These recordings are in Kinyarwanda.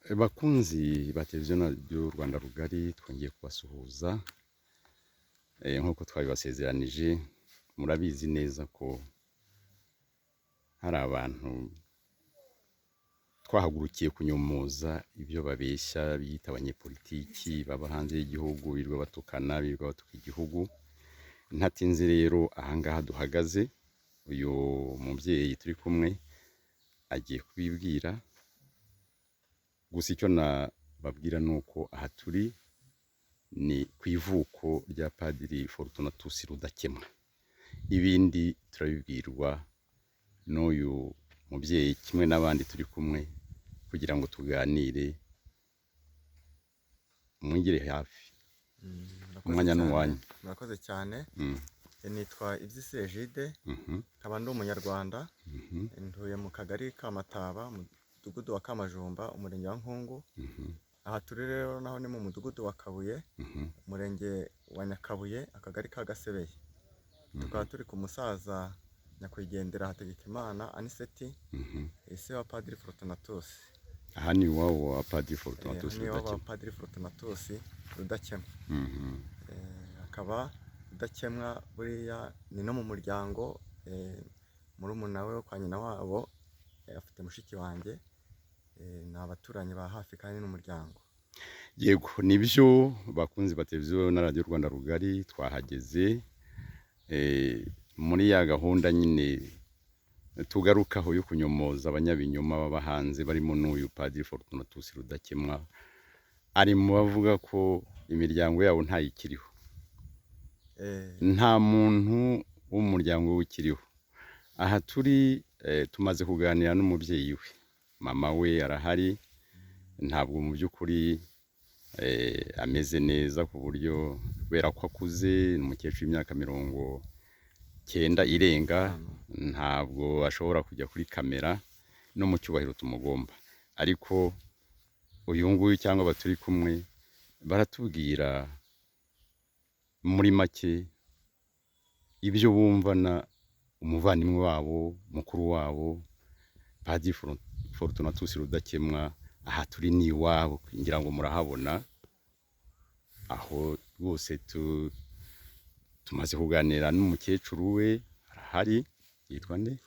Bakunzi ba televiziyo y'u Rwanda rugari twongeye kubasuhuza nk'uko twabibasezeranije. Murabizi neza ko hari abantu twahagurukiye kunyomoza ibyo babeshya biyita abanyepolitiki baba hanze y'igihugu, birirwa batukana, birirwa batuka igihugu. Ntatinze rero ahangaha duhagaze, uyu mubyeyi turi kumwe agiye kubibwira. Gusa icyo nababwira ni uko aha turi ni ku ivuko rya Padiri Fortunatus Rudakemwa. Ibindi turabibwirwa n'uyu mubyeyi kimwe n'abandi turi kumwe kugira ngo tuganire. Mwigire hafi, umwanya n'uwanyu. Murakoze cyane. Nitwa Ibyisi Egide, nkaba ndi umunyarwanda. Ntuye mu kagari ka Mataba, mu mudugudu wa Kamajumba, umurenge wa Nkungu. Aha turi rero naho ni mu mudugudu wa Kabuye, umurenge wa Nyakabuye, akagari ka Gasebeye. Tukaba turi ku musaza nyakwigendera Hategekimana Aniseti, ise wa Padiri Fortunatus. Aha ni iwabo wa Padiri Fortunatus Rudakemwa. Ni iwabo wa Padiri Fortunatus Rudakemwa. Akaba Rudakemwa buriya ni no mu muryango, murumuna we kwa nyina wabo afite mushiki wanjye, ni abaturanyi ba hafi kandi n'umuryango. Yego, nibyo bakunzi ba televiziyo na radio Rwanda rugari twahageze muri ya gahunda nyine tugarukaho yo kunyomoza abanyabinyoma baba hanze, barimo n'uyu Padiri Fortunatus Rudakemwa. Ari mu bavuga ko imiryango yabo ntayikiriho, nta muntu w'umuryango we ukiriho. Aha turi tumaze kuganira n'umubyeyi we, mama we arahari. Ntabwo mu by'ukuri ameze neza ku buryo, kubera ko akuze, ni umukecuru w'imyaka 90 irenga, ntabwo ashobora kujya kuri kamera no mu cyubahiro tumugomba. Ariko uyu nguyu cyangwa baturi kumwe baratubwira muri make ibyo bumvana umuvandimwe wabo, mukuru wabo, Padiri Fortunatus Rudakemwa. Aha turi ni iwabo, ngira ngo murahabona aho rwose. Tumaze kuganira n'umukecuru we, arahari. Yitwa nde?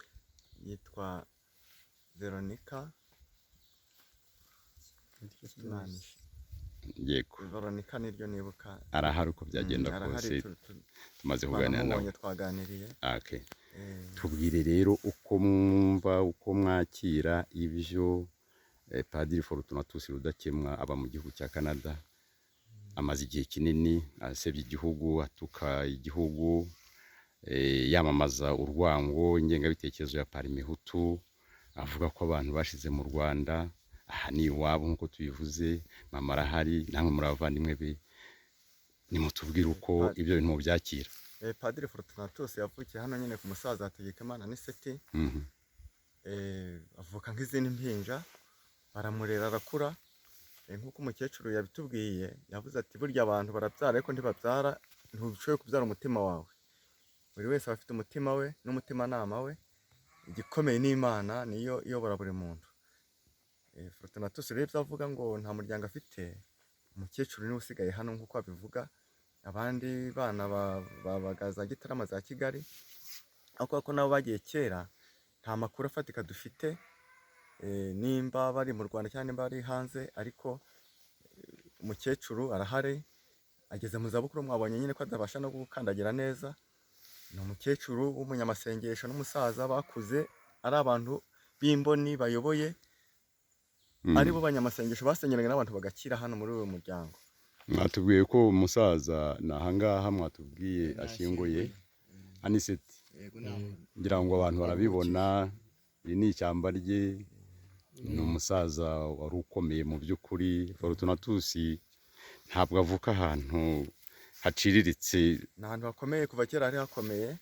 Yitwa Veronica. Yego, Veronica niryo nibuka. arahari uko byagenda kose. Tumaze kuganira nawe, twaganiriye. Okay. Tubwire rero uko mwumva, uko mwakira ibyo Padiri Fortunatus Rudakemwa aba mu gihugu cya Canada. Amaze igihe kinini asebya igihugu, atuka igihugu, yamamaza urwango, ingengabitekerezo ya Parmehutu, avuga ko abantu bashize mu Rwanda. Aha ni iwabo nk'uko tubivuze, mama arahari, namwe muri abavandimwe be. Nimutubwire uko ibyo bintu byakira. Padiri Fortunatus yavukiye hano nyine ku musaza Hategekimana Aniseti. Avuka nk'izindi mpinja, baramurera arakura. Nk'uko umukecuru yabitubwiye, yavuze ati burya abantu barabyara ariko ntibabyara, ntushoboye kubyara umutima wawe. Buri wese aba afite umutima we n'umutimanama we. Igikomeye n'Imana niyo iyobora buri muntu. Fortunatus rero ibyo avuga ngo nta muryango afite, umukecuru niwe usigaye hano nk'uko abivuga. Abandi bana babaga za Gitarama, za Kigali, ariko ko nabo bagiye kera, nta makuru afatika dufite nimba bari mu Rwanda cyangwa nimba bari hanze. Ariko umukecuru arahari, ageze mu zabukuru. Mwabonye nyine ko atabasha no gukandagira neza. Ni umukecuru w'umunyamasengesho n'umusaza bakuze, ari abantu b'imboni bayoboye, ari bo banyamasengesho basenyeraga n'abantu bagakira hano muri uyu muryango. Mwatubwiye ko umusaza nahangaha mwatubwiye ashyinguye Aniseti. Ngira ngo abantu barabibona, iri ni ishyamba rye. Ni umusaza wari ukomeye mu by'ukuri. Fortunatus ntabwo avuka ahantu haciriritse, ni ahantu hakomeye, kuva kera hari hakomeye.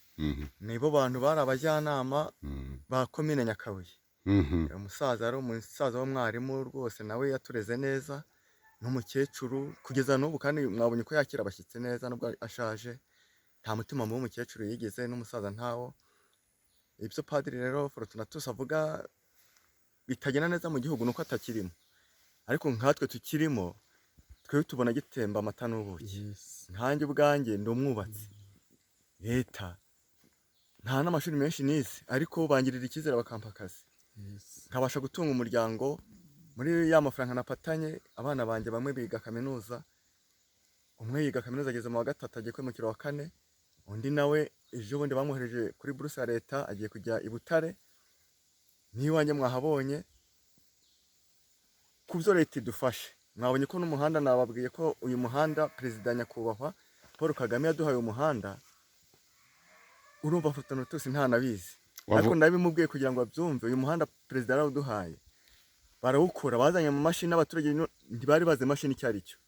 Nibo bantu bari abajyanama ba komine Nyakabuye. Umusaza ari umusaza w'umwarimu rwose, nawe yatureze neza. N'umukecuru kugeza n'ubu, kandi mwabonye ko yakira abashyitsi neza nubwo ashaje. Nta mutima mubi umukecuru yigeze, n'umusaza ntawo. Ibyo Padiri rero Fortunatus avuga bitagenda neza mu gihugu nuko atakirimo. ariko nkatwe tukirimo twebwe tubona gitemba amata n'ubuki. Nkanjye ubwanjye ndi umwubatsi, leta nta n'amashuri menshi nize ariko bangirira icyizere bakampa akazi, nkabasha gutunga umuryango muri ya mafaranga napatanye. Abana banjye bamwe biga kaminuza, umwe yiga kaminuza ageze mu wa gatatu agiye kwimukira wa kane, undi nawe ejo bundi bamwohereje kuri buruse ya leta agiye kujya i Butare. N'iwanjye mwahabonye ku byo leta idufashe, mwabonye ko n'umuhanda, nababwiye ko uyu muhanda perezida nyakubahwa Paul Kagame yaduhaye umuhanda, urumva Fortunatus ntanabizi, ariko ndabimubwiye kugira ngo babyumve. Uyu muhanda perezida yarawuduhaye, barawukora, bazanye mu mashini, abaturage ntibari bazi imashini icyo ari cyo,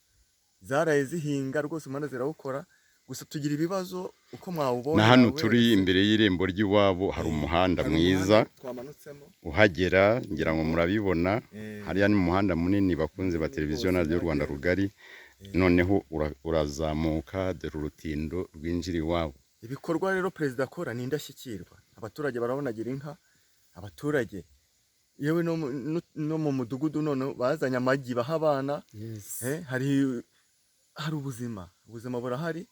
zaraye zihinga rwose, umuhanda zirawukora. Gusa tugira ibibazo uko mwawubonye. Na hano turi imbere y'irembo ry'iwabo hari umuhanda mwiza uhagera, ngira ngo murabibona. Hariya ni umuhanda munini bakunze ba televiziyo na radiyo Rwanda rugari, noneho urazamuka dore urutindo rwinjira iwabo. Ibikorwa rero perezida akora ni indashyikirwa, abaturage barabonagira inka, abaturage yewe no mu mudugudu none bazanye amagi baha abana. Hari ubuzima burahari.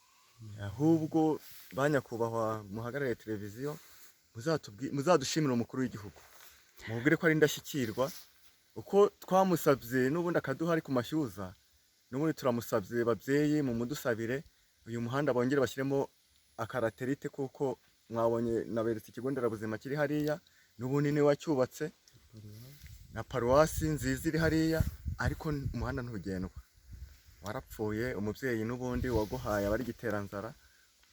Ahubwo ba nyakubahwa muhagarariye televiziyo, muzadushimira umukuru w'igihugu, mubwire ko ari indashyikirwa. Uko twamusabye n'ubundi akaduha ari ku mashyuza, n'ubundi turamusabye babyeyi mu mudusabire uyu muhanda bongere bashyiremo akaraterite, kuko mwabonye naberetse ikigo nderabuzima kiri hariya, n'ubundi niwe wacyubatse, na paruwasi nziza iri hariya, ariko umuhanda ntugendwa, warapfuye. Umubyeyi n'ubundi waguhaye abari giteranzara,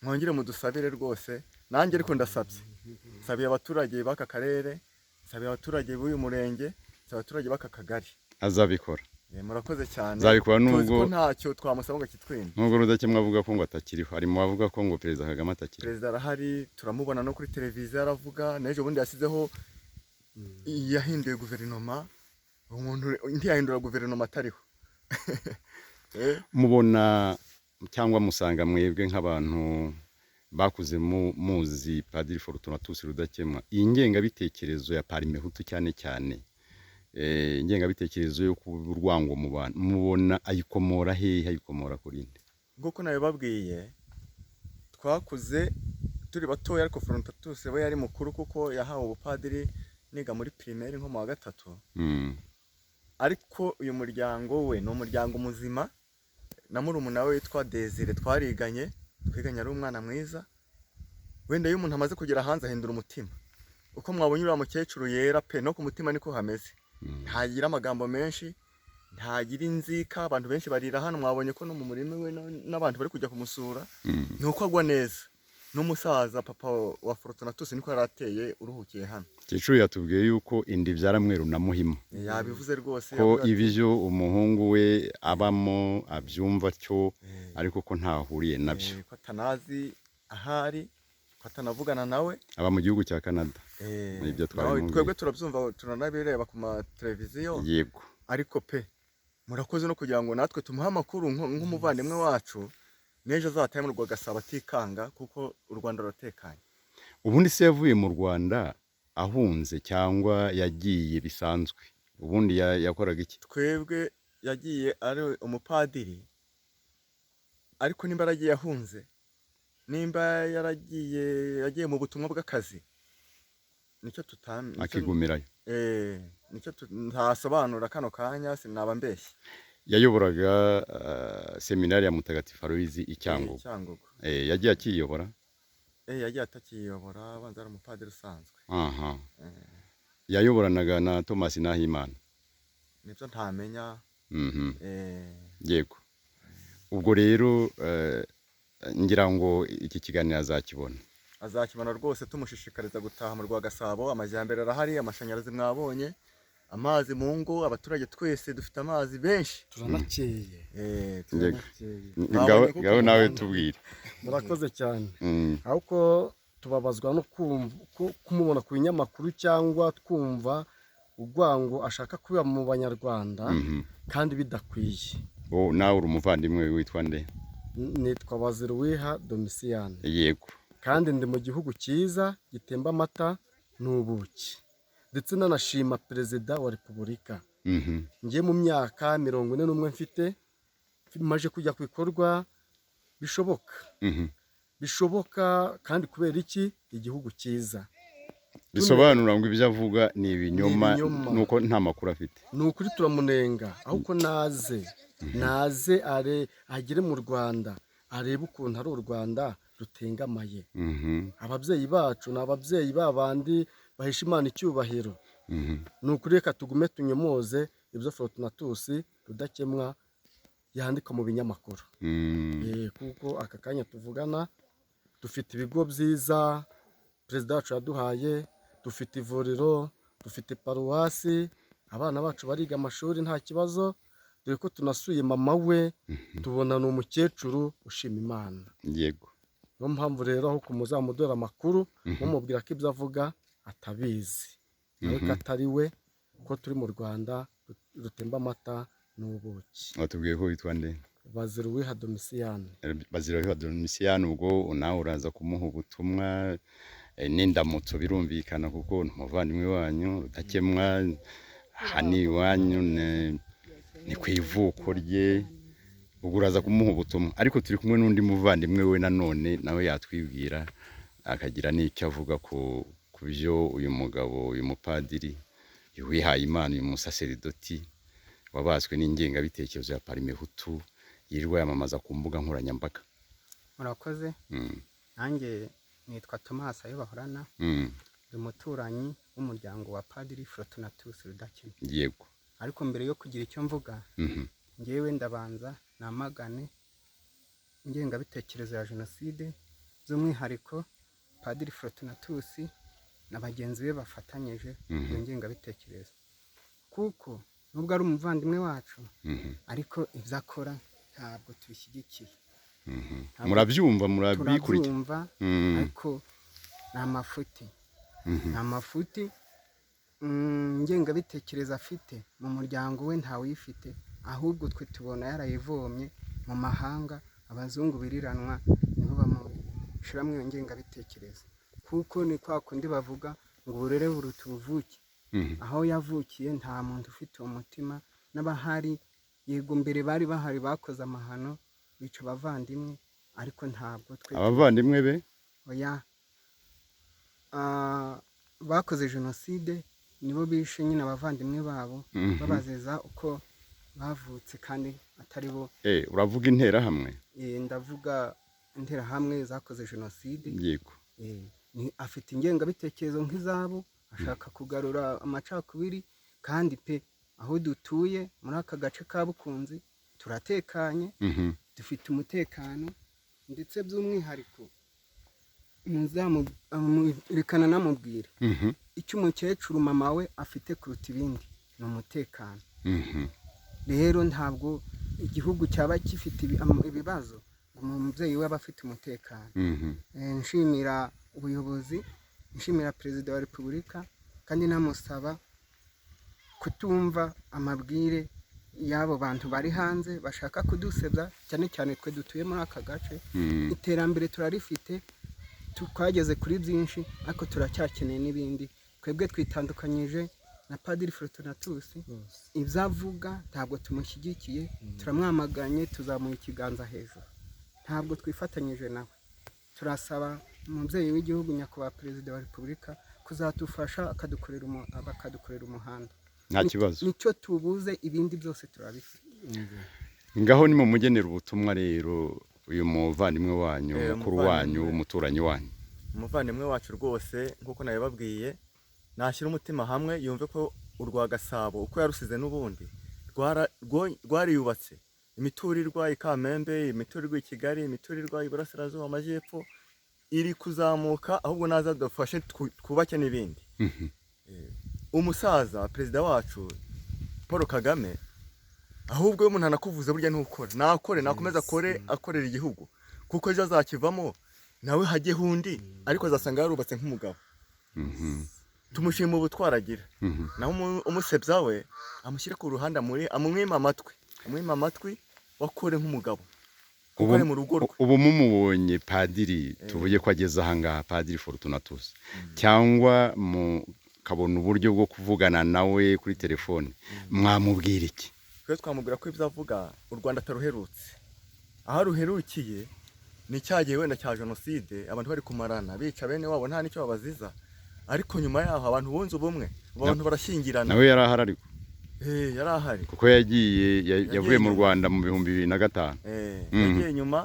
mwongere mudusabire rwose. Nanjye ariko ndasabye, nsabiye abaturage b'aka karere, nsabiye abaturage b'uyu murenge, nsabiye abaturage b'aka kagari. Azabikora. Murakoze cyane. Azabikora nubwo ko ntacyo twamusaba ngo kitwime. Nubwo Rudakemwa avuga ko ngo atakiriho, arimo avuga ko ngo perezida Kagame atakiriho. Perezida arahari, turamubona no kuri televiziyo aravuga. N'ejo bundi yasizeho yahinduye guverinoma, umuntu ntiyahindura guverinoma atariho. Mubona cyangwa musanga mwebwe nk'abantu bakuze muzi Padiri Fortunatus Rudakemwa, iyi ngengabitekerezo ya Parimehutu cyane cyane, ingengabitekerezo yo kurwangwa mu bantu, mubona ayikomora hehe, ayikomora kuri nde? Nk'uko nabibabwiye, twakuze turi batoya, ariko Fortunatus we yari mukuru kuko yahawe ubupadiri niga muri primaire nko mu wa gatatu. Ariko uyu muryango we ni umuryango muzima, na murumuna we witwa Desire twiganye ari umwana mwiza. Wenda iyo umuntu amaze kugera hanze ahindura umutima, uko mwabonye uriya mukecuru yera pe, no ku mutima niko hameze. Ntagira amagambo menshi, ntagira inzika. Abantu benshi barira hano, mwabonye ko no mu murima we n'abantu bari kujya kumusura, nuko agwa neza. N'umusaza papa wa Fortunatus niko yarateye uruhukiye hano. Kecuru yatubwiye yuko indi byara mweru na Muhima, yabivuze rwose ko ibyo umuhungu we abamo abyumva cyo, ariko ko ntahuriye nabyo, ko atanazi ahari, ko atanavugana nawe, aba mu gihugu cya Canada. Ibyo twebwe turabyumva, turanabireba ku mateleviziyo. Yego, ariko pe murakoze no kugira ngo natwe tumuhe amakuru nk'umuvandimwe wacu, n'ejo azatahe mu Rwagasabo atikanga, kuko u Rwanda ruratekanye. Ubundi se yavuye mu Rwanda ahunze cyangwa yagiye bisanzwe? Ubundi yakoraga iki? Twebwe yagiye ari umupadiri, ariko nimba yaragiye ahunze, nimba yagiye mu butumwa bw'akazi, nicyo akigumirayo. Nicyo ntasobanura kano kanya, sinaba mbeshye. Yayoboraga seminari ya Mutagatifu Aloyizi i Cyangugu. Yagiye akiyobora? Yagiye atakiyobora, abanza ari umupadiri usanzwe. Yayoboranaga na Thomas Nahimana? Nibyo ntamenya. Yego. Ubwo rero ngira ngo iki kiganiro azakibona rwose. Tumushishikariza gutaha mu Rwagasabo, amajyambere arahari, amashanyarazi mwabonye, amazi mu ngo, abaturage twese dufite amazi benshi, turanakeye. Ngaho nawe tubwire. Murakoze cyane. Ahubwo tubabazwa no kumubona ku binyamakuru cyangwa twumva urwango ashaka kuba mu banyarwanda, kandi bidakwiye. Nawe uri umuvandimwe witwa nde? Nitwa Baziruwiha Domisiyane. Yego. Kandi ndi mu gihugu cyiza gitemba amata n'ubuki, ndetse nanashima Perezida wa Repubulika ngiye mu myaka 41 mfite maje kujya ku bikorwa bishoboka kandi kubera iki igihugu cyiza bisobanura ngo ibyo avuga ni ibinyoma nuko nta makuru afite. ni ukuri turamunenga ahubwo naze agere mu Rwanda arebe ukuntu ari u Rwanda rutengamaye. Ababyeyi bacu ni ababyeyi babandi bahesha Imana icyubahiro. ni ukuri reka tugume tunyomoze ibyo Fortunatus Rudakemwa yandika mu binyamakuru. Kuko aka kanya tuvugana dufite ibigo byiza perezida wacu yaduhaye, dufite ivuriro, dufite paruwasi, abana bacu bariga amashuri nta kibazo, dore ko tunasuye mama we tubona ni umukecuru ushima Imana. Yego, niyo mpamvu rero aho kumuzamudora amakuru mumubwira ko ibyo avuga atabizi, nawe ko atari we, ko turi mu Rwanda rutemba amata n'ubuki. watubwiye ko witwa nde? Baziruwiha Domisiyani. Baziruwiha Domisiyani, ubwo nawe uraza kumuha ubutumwa n'indamutso birumvikana kuko ni umuvandimwe wanyu Rudakemwa, hani iwanyu ni ku ivuko rye, ubwo uraza kumuha ubutumwa. Ariko turi kumwe n'undi muvandimwe we nanone nawe yatwibwira akagira n'icyo avuga ku byo uyu mugabo, uyu mupadiri wihaye Imana, uyu musaseridoti wabaswe n'ingengabitekerezo ya Parimehutu yirirwa yamamaza ku mbuga nkoranyambaga. Murakoze. Nanjye nitwa Thomas Ayobahorana, ndi umuturanyi w'umuryango wa Padiri Fortunatus Rudakemwa. Yego. Ariko mbere yo kugira icyo mvuga, ngewe ndabanza namagane ingengabitekerezo ya jenoside, by'umwihariko Padiri Fortunatus na bagenzi be bafatanyije iyo ngengabitekerezo, kuko nubwo ari umuvandimwe wacu ariko ibyo akora ntabwo tubishyigikiye. Murabyumva, murabikurikira, turabyumva, ariko ni amafuti ngengabitekerezo afite mu muryango we ntawuyifite, ahubwo twe tubona yarayivomye mu mahanga, abazungu biriranwa niho bamushyiramo iyo ngengabitekerezo, kuko ni kwa kundi bavuga ngo uburere buruta ubuvuke. aho yavukiye nta muntu ufite uwo mutima, n'abahari yego mbere bari bahari bakoze amahano bica abavandimwe, ariko ntabwo twe abavandimwe be oya bakoze jenoside nibo bishe nyine abavandimwe babo, babazeza uko bavutse kandi atari bo. uravuga interahamwe? Ndavuga interahamwe zakoze jenoside. Yego. Afite ingengabitekerezo nk'izabo, ashaka kugarura amacakubiri, kandi pe aho dutuye muri aka gace ka Bukunzi turatekanye, dufite umutekano, ndetse by'umwihariko reka namubwire icyo umukecuru mama we afite kuruta ibindi ni umutekano. Rero ntabwo igihugu cyaba gifite ibibazo ngo umubyeyi we aba afite umutekano. Nshimira ubuyobozi, nshimira perezida wa repubulika, kandi namusaba kutumva amabwire y'abo bantu bari hanze bashaka kudusebya, cyane cyane twe dutuye muri aka gace. Iterambere turarifite, twageze kuri byinshi, ariko turacyakeneye n'ibindi. Twebwe twitandukanyije na Padiri Fortunatus, ibyo avuga ntabwo tumushyigikiye, turamwamaganye, tuzamuye ikiganza hejuru, ntabwo twifatanyije nawe. Turasaba umubyeyi w'igihugu nyakubahwa perezida wa repubulika kuzadufasha akadukorera umuhanda. Nta kibazo, nicyo tubuze, ibindi byose turabifite. ngaho ni mu mugenera ubutumwa rero uyu muvandimwe wanyu, mukuru wanyu, umuturanyi wanyu. Umuvandimwe wacu rwose nk'uko nabibabwiye, nashyira umutima hamwe, yumve ko urwa Gasabo uko yarusize n'ubundi rwariyubatse, imiturirwa i Kamembe, imiturirwa i Kigali, imiturirwa iburasirazuba, amajyepfo, iri kuzamuka, ahubwo naza dufashe twubake n'ibindi. Umusaza perezida wacu Paul Kagame, ahubwo umuntu anakuvuze burya ntukore, nakomeza akorera igihugu, kuko ejo azakivamo nawe hajyeho undi, ariko azasanga yarubatse nk'umugabo. Tumushima ubutwari agira, naho umusebya we amushyire ku ruhande, amwima amatwi, wakore nk'umugabo, kuko ari mu rugo rwe. Ubu mumubonye padiri, tuvuye ko ageze ahangaha, Padiri Fortunatus, cyangwa akabona uburyo bwo kuvugana nawe kuri telefone mwamubwira iki? twe twamubwira ko ibyo avuga u Rwanda ataruherutse, aho ruherukiye ni cyagiye wenda cya jenoside abantu bari kumarana bica bene wabo nta nicyo babaziza, ariko nyuma yaho abantu bunze ubumwe, abantu barashyingirana. Nawe yari ahari ariko yari ahari kuko yavuye mu Rwanda mu 2005. yagiye nyuma,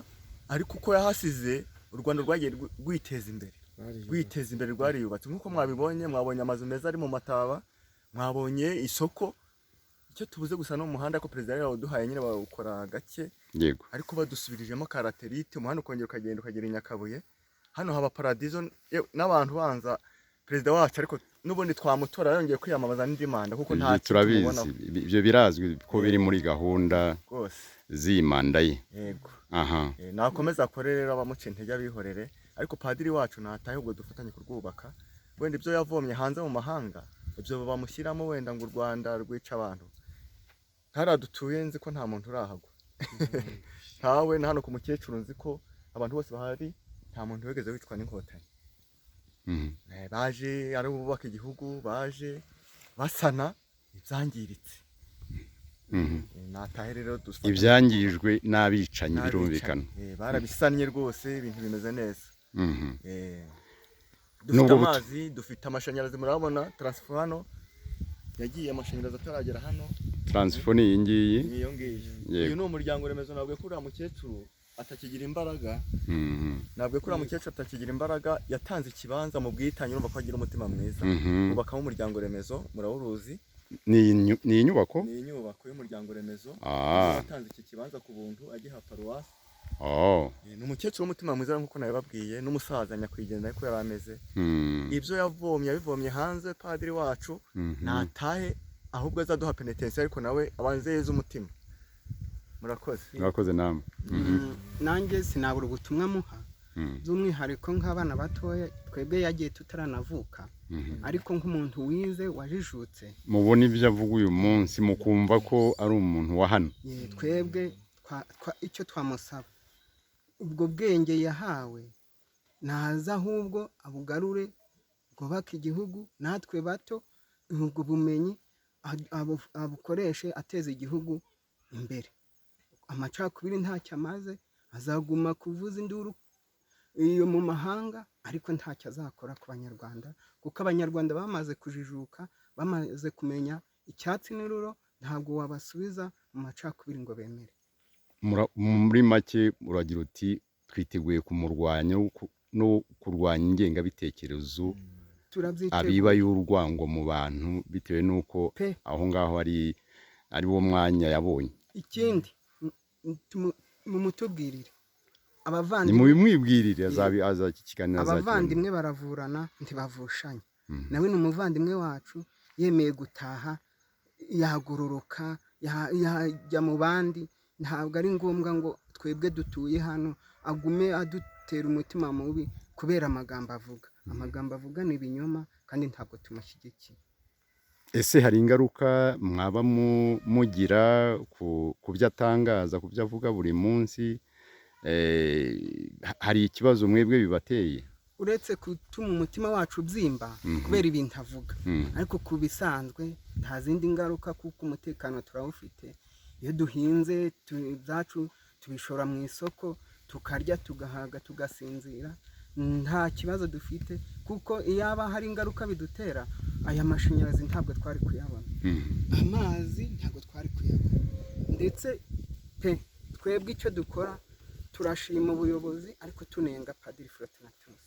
ariko uko yahasize u Rwanda rwagiye rwiteza imbere rwariyubatse nk'uko mwabibonye, mwabonye amazu meza ari mu mataba, mwabonye isoko. Icyo tubuze gusa no mu muhanda ko perezida yari yaduhaye nyine bawukora gake, yego, ariko badusubirijemo karaterite, umuhanda ukongera ukagenda ukagera i Nyakabuye, hano haba paradizo n'abantu banza perezida wacu, ariko n'ubundi twamutora yongeye kwiyamamaza n'indi manda kuko nta turabizi ibyo birazwi ko biri muri gahunda rwose z'imanda ye. Yego, aha, nakomeza akore rero, abamuca intege abihorere, ariko padiri wacu natahe ubwo dufatanye kurwubaka. Wenda ibyo yavomye hanze mu mahanga ibyo bamushyiramo, wenda ngo u Rwanda rwica abantu, hariya dutuye nzi ko nta muntu urahagwa ntawe na hano ku mukecuru nzi ko abantu bose bahari nta muntu wigeze wicwa n'inkotanyi. Baje ari bubaka igihugu, baje basana ibyangiritse. Natahe rero ibyangijwe n'abicanyi birumvikana, barabisannye rwose, ibintu bimeze neza. Dufite amazi, dufite amashanyarazi, murabona transfo hano yagiye, amashanyarazi ataragera hano. Transfo ni iyi ngiyi, iyo ngiyi, uyu ni umuryango remezo. Ntabwo kuri mukecuru atakigira imbaraga, ntabwo kuri mukecuru atakigira imbaraga, yatanze ikibanza mu bwitange, urumva ko agira umutima mwiza, ubakamo umuryango remezo, murawuruzi. Ni inyubako, ni inyubako y'umuryango remezo, yatanze iki kibanza ku buntu agiha paruwasi. Ni umukecuru w'umutima mwiza nk'uko nabibabwiye, n'umusaza nyakwigendera ko yari ameze. Ibyo yavomye yabivomye hanze, padiri wacu natahe ahubwo azaduha penitensi, ariko nawe abanze yeze umutima. murakoze namwe. Nanjye sinabura ubutumwa muha, by'umwihariko nk'abana batoya twebwe yagiye tutaranavuka, ariko nk'umuntu wize wajijutse, mubona ibyo avuga uyu munsi mukumva ko ari umuntu wa hano. Twebwe icyo twamusaba, ubwo bwenge yahawe naza ahubwo abugarure, bwubaka igihugu, natwe bato ubwo bumenyi abukoreshe ateza igihugu imbere. Amacakubiri ntacyo amaze, azaguma kuvuza induru iyo mu mahanga, ariko ntacyo azakora ku banyarwanda, kuko abanyarwanda bamaze kujijuka, bamaze kumenya icyatsi n'ururo, ntabwo wabasubiza mu macakubiri ngo bemere. Muri make uragira uti twiteguye kumurwanya no kurwanya ingengabitekerezo abiba y'urwango mu bantu, bitewe n'uko aho ngaho ari wo mwanya yabonye. Ikindi mumutubwirire abavandimwe, mubimwibwirire, azakiganira. Abavandimwe baravurana ntibavushanya, nawe ni umuvandimwe wacu, yemeye gutaha, yagororoka, yajya mu bandi. Ntabwo ari ngombwa ngo twebwe dutuye hano agume adutera umutima mubi kubera amagambo avuga. Amagambo avuga ni ibinyoma, kandi ntabwo tumushyigikiye. Ese hari ingaruka mwaba mugira ku byo atangaza, ku byo avuga buri munsi? Hari ikibazo mwebwe bibateye? Uretse gutuma umutima wacu ubyimba kubera ibintu avuga, ariko ku bisanzwe nta zindi ngaruka, kuko umutekano turawufite. Iyo duhinze ibyacu tubishora mu isoko, tukarya, tugahaga, tugasinzira, nta kibazo dufite, kuko iyaba hari ingaruka bidutera, aya mashanyarazi ntabwo twari kuyabona, amazi ntabwo twari kuyabona. Ndetse twebwe icyo dukora, turashima ubuyobozi, ariko tunenga Padiri Fortunatus.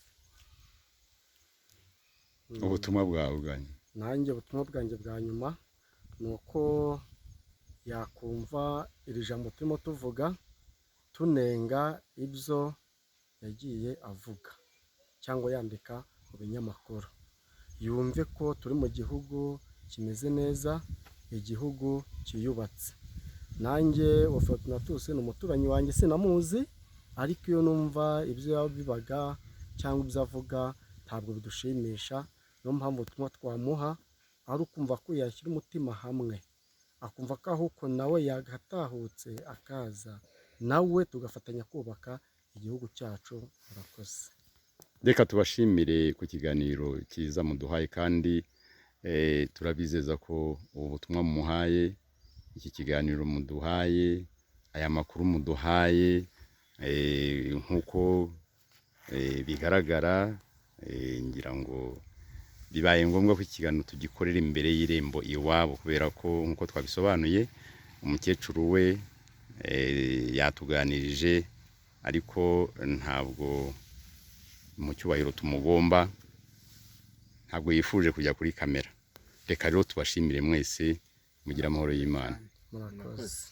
Ubutumwa bwawe bwanyu? Nanjye ubutumwa bwanjye bwa nyuma ni uko yakumva iri jambo turimo tuvuga, tunenga ibyo yagiye avuga cyangwa yandika mu binyamakuru, yumve ko turi mu gihugu kimeze neza, igihugu kiyubatse. Nanjye wa Fortunatus ni umuturanyi wanjye, sinamuzi, ariko iyo numva ibyo yabibaga cyangwa ibyo avuga ntabwo bidushimisha. Niyo mpamvu ubutumwa twamuha ari ukumva ko yashyira umutima hamwe, akumva ko ahubwo nawe yagatahutse akaza, nawe tugafatanya kubaka igihugu cyacu. Murakoze. Reka tubashimire ku kiganiro cyiza muduhaye, kandi turabizeza ko ubu butumwa mumuhaye, iki kiganiro muduhaye, aya makuru muduhaye, nk'uko bigaragara, ngira ngo bibaye ngombwa ko ikiganiro tugikorera imbere y'irembo iwabo, kubera ko nk'uko twabisobanuye umukecuru we yatuganirije, ariko ntabwo mu cyubahiro tumugomba, ntabwo yifuje kujya kuri kamera. Reka rero tubashimire mwese, mugira amahoro y'Imana. murakoze.